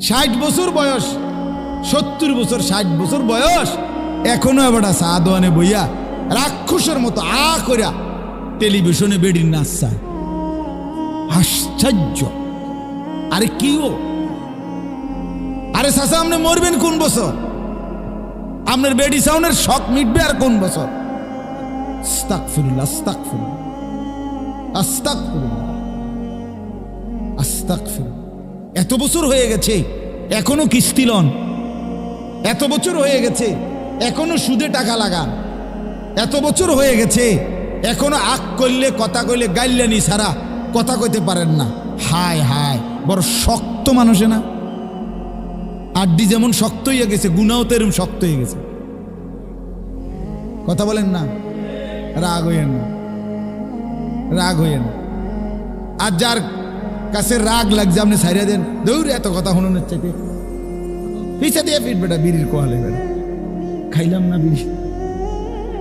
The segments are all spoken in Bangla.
60 বছর বয়স, 70 বছর, 60 বছর বয়স, এখনো এবার চা দোয়ানে বইয়া রাক্ষসের মতো করিয়া টেলিভিশনে বেডির নাচ চায়। আশ্চর্য। আরে কি ও? আরে চাচা, আপনি মরবেন কোন বছর? আপনার বেডি সাউনের শখ মিটবে আর কোন বছর? আস্তাগফিরুল্লাহ, আস্তাগফিরুল্লাহ, আস্তাগফিরুল্লাহ, আস্তাগফিরুল্লাহ। এত বছর হয়ে গেছে এখনো কিস্তি লন, এত বছর হয়ে গেছে এখনো সুদে টাকা লাগান, এত বছর হয়ে গেছে এখনো আক করলে কথা কইলে গাইলেনি ছাড়া কথা কইতে পারেন না। হায় হায়, বড় শক্ত মানুষে না? আড্ডি যেমন শক্ত হয়ে গেছে, গুনাও তো এরকম শক্ত হয়ে গেছে। কথা বলেন না, রাগ হইয়েন না, রাগ হইয়েন। আর যার কাছে রাগ লাগছে আপনি ছাইরা দেন, দৌড় এত কথা শুনুনের চাইতে পিছা দিয়ে ফিট বেটা বিড়ির কোয়ালে বেটা খাইলাম না বিড়ি।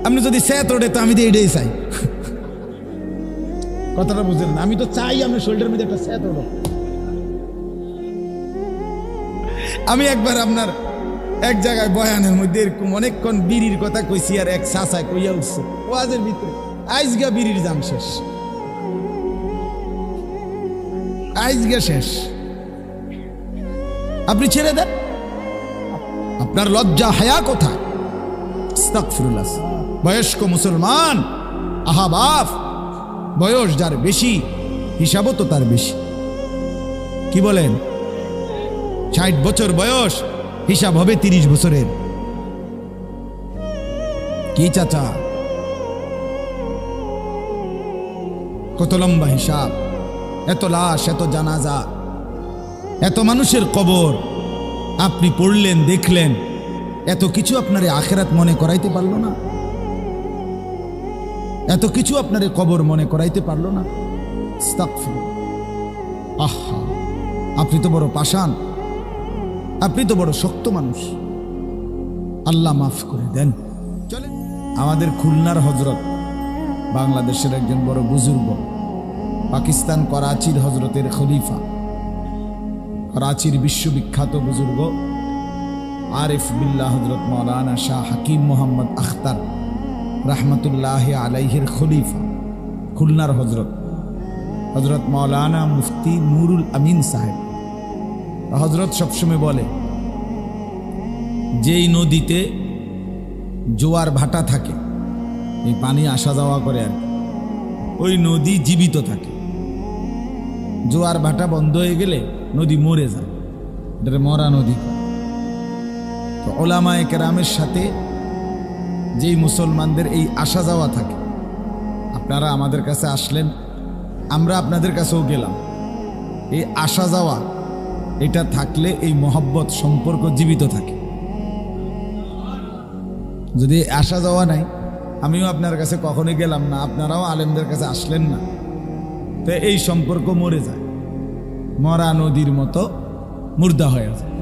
আপনি যদি স্যাত ওঠে তো আমি তো এটাই চাই। কথাটা বুঝলেন না? আমি তো চাই আপনার শরীরের মধ্যে একটা স্যাত ওঠো। আমি একবার আপনার এক জায়গায় বয়ানের মধ্যে এরকম অনেকক্ষণ বিড়ির কথা কইছি, আর এক চাচায় কইয়া উঠছে ওয়াজের ভিতরে, আইজগা বিড়ির দাম শেষ, আইজগা শেষ। আপনি ছেড়ে দেন, আপনার লজ্জা হায়া কোথায়? আস্তাগফিরুল্লাহ। বয়স্ক মুসলমান, আহা বাপ, বয়স যার বেশি হিসাবও তো তার বেশি। কি বলেন? 60 বছর বয়স, হিসাব হবে 30 বছরের। কি চাচা, কত লম্বা হিসাব, এত লাশ, এত জানাজা, এত মানুষের কবর আপনি পড়লেন, দেখলেন, এত কিছু আপনার আখিরাত মনে করাইতে পারলো না? এত কিছু আপনার কবর মনে করাইতে পারলো না? আস্তাগফিরুল্লাহ। আহা, আপনি তো বড় পাষাণ, আপনি তো বড় শক্ত মানুষ। আল্লাহ মাফ করে দেন। চলেন, আমাদের খুলনার হজরত, বাংলাদেশের একজন বড় বুজুর্গ, পাকিস্তান করাচির হজরতের খলিফা, করাচির বিশ্ববিখ্যাত বুজুর্গ আরিফ বিল্লাহ হজরত মৌলানা শাহ হাকিম মোহাম্মদ আখতার রহমতুল্লাহ আলাইহির খলিফা, খুলনার হজরত, হজরত মৌলানা মুফতি নুরুল আমিন সাহেব। হজরত সবসময় বলে, যেই নদীতে জোয়ার ভাটা থাকে, এই পানি আসা যাওয়া করে আর ওই নদী জীবিত থাকে। জোয়ার ভাটা বন্ধ হয়ে গেলে নদী মরে যায়, এটা মরা নদী। তো ওলামায়ে কেরামের সাথে যেই মুসলমানদের এই আসা যাওয়া থাকে, আপনারা আমাদের কাছে আসলেন, আমরা আপনাদের কাছেও গেলাম, এই আসা যাওয়া এটা থাকলে এই মহব্বত সম্পর্ক জীবিত থাকে। যদি আসা যাওয়া নাই, আমিও আপনার কাছে কখনোই গেলাম না, আপনারাও আলেমদের কাছে আসলেন না, তো এই সম্পর্ক মরে যায়, মরা নদীর মতো মুর্দা হয়ে যায়।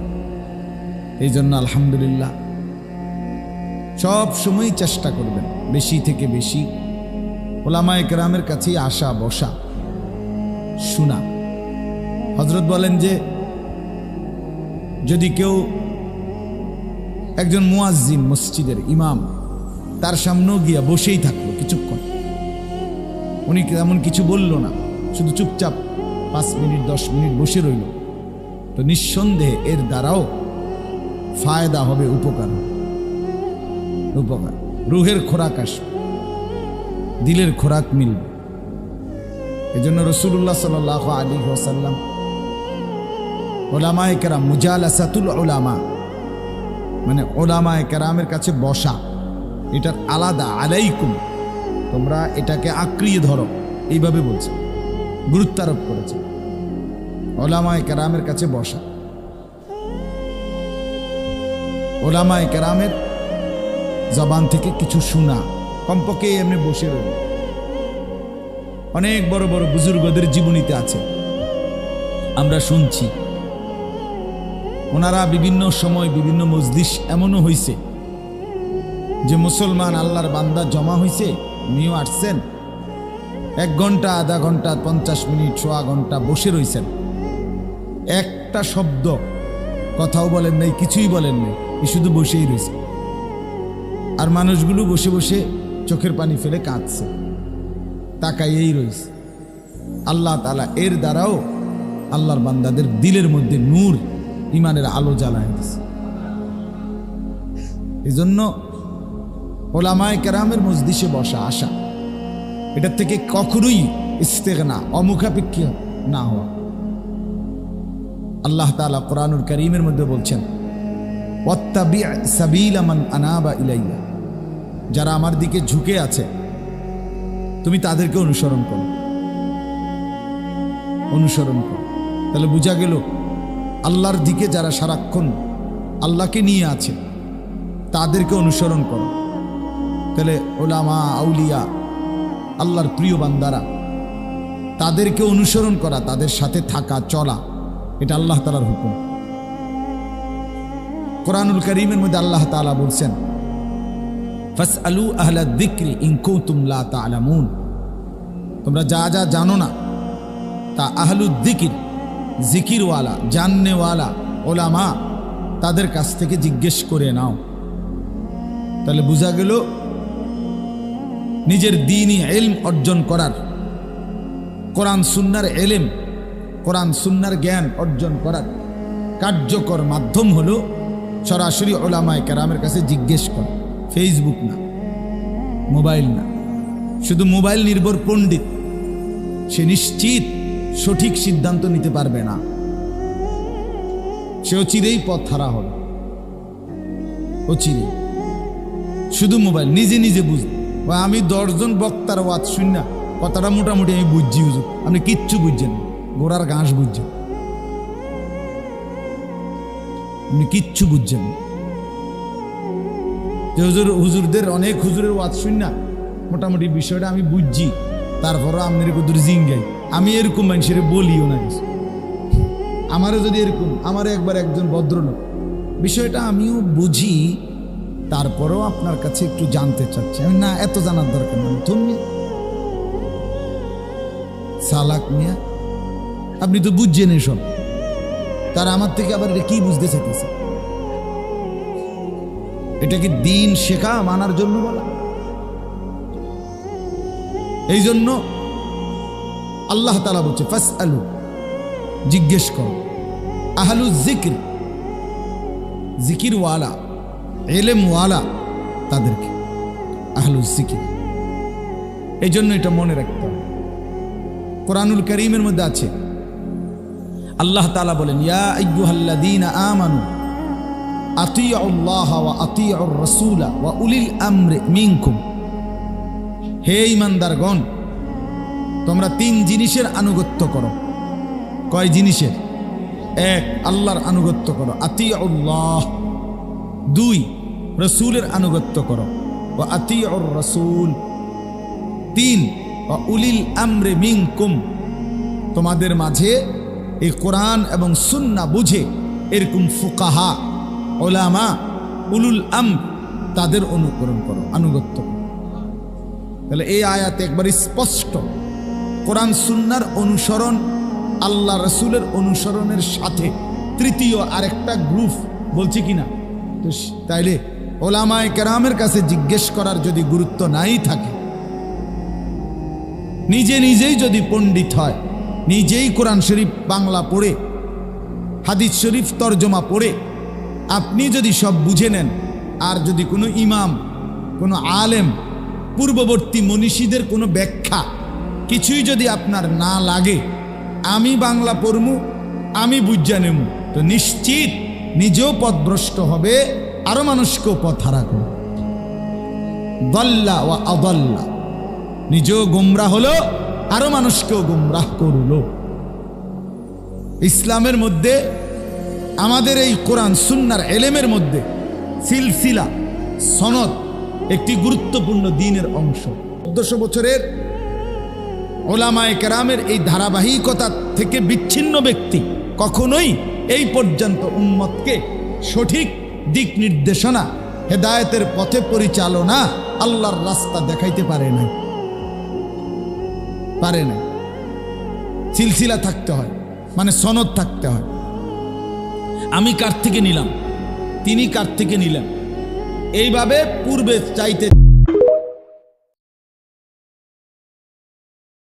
এই জন্য আলহামদুলিল্লাহ সব সময় চেষ্টা করবেন বেশি থেকে বেশি ওলামায়ে কেরামের কাছে আসা, বসা, শোনা। হযরত বলেন যে যদি কেউ একজন মুয়াজ্জিন, মসজিদের ইমাম, তার সামনেও গিয়া বসেই থাকলো কিছুক্ষণ, উনি তেমন কিছু বলল না, শুধু চুপচাপ 5 মিনিট 10 মিনিট বসে রইল, তো নিঃসন্দেহে এর দ্বারাও ফায়দা হবে, উপকার, উপকার, রুহের খোরাক আসবে, দিলের খোরাক মিলবে। এজন্য রাসূলুল্লাহ সাল্লাল্লাহু আলাইহি ওয়াসাল্লাম উলামায়ে কেরাম, মুজালাসাতুল উলামা মানে উলামায়ে কেরামের কাছে বসা, এটার আলাদা, আলাইকুম, তোমরা এটাকে আঁকড়িয়ে ধরো, এইভাবে বলছে, গুরুত্ব আরোপ করেছে। উলামায়ে কেরামের কাছে বসা, উলামায়ে কেরামের জবান থেকে কিছু শোনা, কমপক্ষে এমনি বসে রইল। অনেক বড় বড় বুজুর্গদের জীবনীতে আছে, আমরা শুনছি, ওনারা বিভিন্ন সময় বিভিন্ন মজলিস এমনও হয়েছে যে মুসলমান আল্লাহর বান্দা জমা হয়েছে, উনিও আসছেন, 1 ঘন্টা, আধা ঘন্টা, 50 মিনিট, 1/4 ঘন্টা বসে রয়েছেন, একটা শব্দ কথাও বলেন নাই, কিছুই বলেন নাই, শুধু বসেই রয়েছে। আর মানুষগুলো বসে বসে চোখের পানি ফেলে কাঁদছে, তাকাইয়েই রয়েছে। আল্লাহ তাআলা এর দ্বারাও আল্লাহর বান্দাদের দিলের মধ্যে নূর, ইমানের আলো জ্বালায় দিচ্ছে। এই জন্য ওলামায়ে কেরামের মজলিসে বসা আসা, এটার থেকে কখনোই ইস্তেগনা, অমুখাপেক্ষী না হওয়া। আল্লাহ তাআলা কোরআনুল কারীমের মধ্যে বলছেন, ওয়াত্তাবি' সাবিলা মান আনাবা ইলাইয়া, যারা আমার দিকে ঝুঁকে আছে তুমি তাদেরকে অনুসরণ করো, অনুসরণ করো। তাহলে বোঝা গেল আল্লাহর দিকে যারা সারাক্ষণ আল্লাহকে নিয়ে আছে তাদেরকে অনুসরণ করো। তাহলে ওলামা, আউলিয়া, আল্লাহর প্রিয় বান্দারা, তাদেরকে অনুসরণ করা, তাদের সাথে থাকা, চলা, এটা আল্লাহ তাআলার হুকুম। কোরআনুল কারীমের মধ্যে আল্লাহ তাআলা বলছেন, ফাসআলু আহলা যিকরি ইন কুনতুম লা তা'লামুন, তোমরা যা যা জানো না তা আহলুদ যিকির, জিকিরওয়ালা, জাননেওয়ালা ওলামা, তাদের কাছ থেকে জিজ্ঞেস করে নাও। তাহলে বোঝা গেল নিজের দ্বীনি ইলম অর্জন করার, কোরআন সুন্নাহর ইলম, কোরআন সুন্নাহর জ্ঞান অর্জন করার কার্যকর মাধ্যম হলো সরাসরি ওলামায়ে কেরামের কাছে জিজ্ঞেস করা। ফেসবুক না, মোবাইল না। শুধু মোবাইল নির্ভর পণ্ডিত সে নিশ্চিত সঠিক সিদ্ধান্ত নিতে পারবে না, সে অচিরেই পথ হারা হবে, অচিরেই। শুধু মোবাইল, নিজে নিজে বুঝবে। আমি 10 জন বক্তার ওয়াজ শুনি না, কথাটা মোটামুটি আমি বুঝছি, হুজুর আপনি কিচ্ছু বুঝছেন, গোড়ার ঘাস বুঝছেন, আপনি কিচ্ছু বুঝছেন। হুজুরদের অনেক হুজুরের ওয়াজ শুনি না, মোটামুটি বিষয়টা আমি বুঝছি, তারপরও আপনার কত জিঙ্গাই। আমি এরকম মানুষের বলিও না কিছু। আমারও যদি এরকম, আমারও একবার একজন ভদ্রলোক, বিষয়টা আমিও বুঝি, তারপরেও আপনার কাছে একটু জানতে চাচ্ছি। আমি না, এত জানার দরকার নেই, তুমি সালাক মিয়া, আপনি তো বুঝছেন এসব, তার আমার থেকে আবার এটা কি বুঝতে চাইতেছে? এটা কি দ্বীন শেখা, মানার জন্য বলা? এই জন্য আল্লাহ তাআলা বলছে, ফাসআলু, জিজ্ঞেস করো, আহলু যিকর, জিকিরওয়ালা, ইলমওয়ালা, তাদেরকে আহলু যিকর। এই জন্য এটা মনে রাখতে হবে। কোরআনুল কারীমের মধ্যে আছে, আল্লাহ তাআলা বলেন, ইয়া আইয়ুহাল্লাযীনা আমানু আতিউল্লাহ ওয়া আতিউর রাসূলা ওয়া উলিল আমরি মিনকুম, হে ঈমানদারগণ তোমরা 3 জিনিসের আনুগত্য করো। কয় জিনিসের? 1, আল্লাহর আনুগত্য করো, আতিউল্লাহ। 2, রাসূলের আনুগত্য করো, ওয়া আতিউর রাসূল। 3, ওয়া উলিল আমরি মিনকুম, তোমাদের মাঝে এই কোরআন এবং সুন্নাহ বুঝে এরকম ফুকাহা, উলামা, উলুল আমর, তাদের অনুকরণ করো, আনুগত্য করো। তাহলে এই আয়াতে একবার স্পষ্ট কোরআন সুন্নাহর অনুসরণ, আল্লাহ রাসূলের অনুসরণের সাথে তৃতীয় আরেকটা গ্রুপ বলছি কিনা? তো তাইলে ওলামায়ে কেরামের কাছে জিজ্ঞেস করার যদি গুরুত্ব নাই থাকে, নিজে নিজেই যদি পণ্ডিত হয়, নিজেই কোরআন শরীফ বাংলা পড়ে, হাদিস শরীফ তর্জমা পড়ে আপনি যদি সব বুঝে নেন, আর যদি কোনো ইমাম, কোনো আলেম, পূর্ববর্তী মনীষীদের কোনো ব্যাখ্যা কিছুই যদি আপনার না লাগে, আমি বাংলা পড়মু, আমি বুঝা নেমু, তো নিশ্চিত নিজেও পথভ্রষ্ট হবে, আরো মানুষকেও পথ হারা করবে। দাল্লা ওয়া আদাল্লা, নিজেও গোমরাহ হলো, আরো মানুষকেও গোমরাহ করল। ইসলামের মধ্যে, আমাদের এই কোরআন সুন্নাহর ইলমের মধ্যে সিলসিলা, সনদ একটি গুরুত্বপূর্ণ দ্বীনের অংশ। 1400 বছরের ওলামায়ে কেরামের এই ধারাবাহিকতা থেকে বিচ্ছিন্ন ব্যক্তি কখনোই এই পর্যন্ত উম্মতকে সঠিক দিক নির্দেশনা, হেদায়েতের পথে পরিচালনা, আল্লাহর রাস্তা দেখাইতে পারে না, পারে না। সিলসিলা থাকতে হয়, মানে সনদ থাকতে হয়। আমি কার থেকে নিলাম, তিনি কার থেকে নিলেন, এইভাবে পূর্বে চাইতে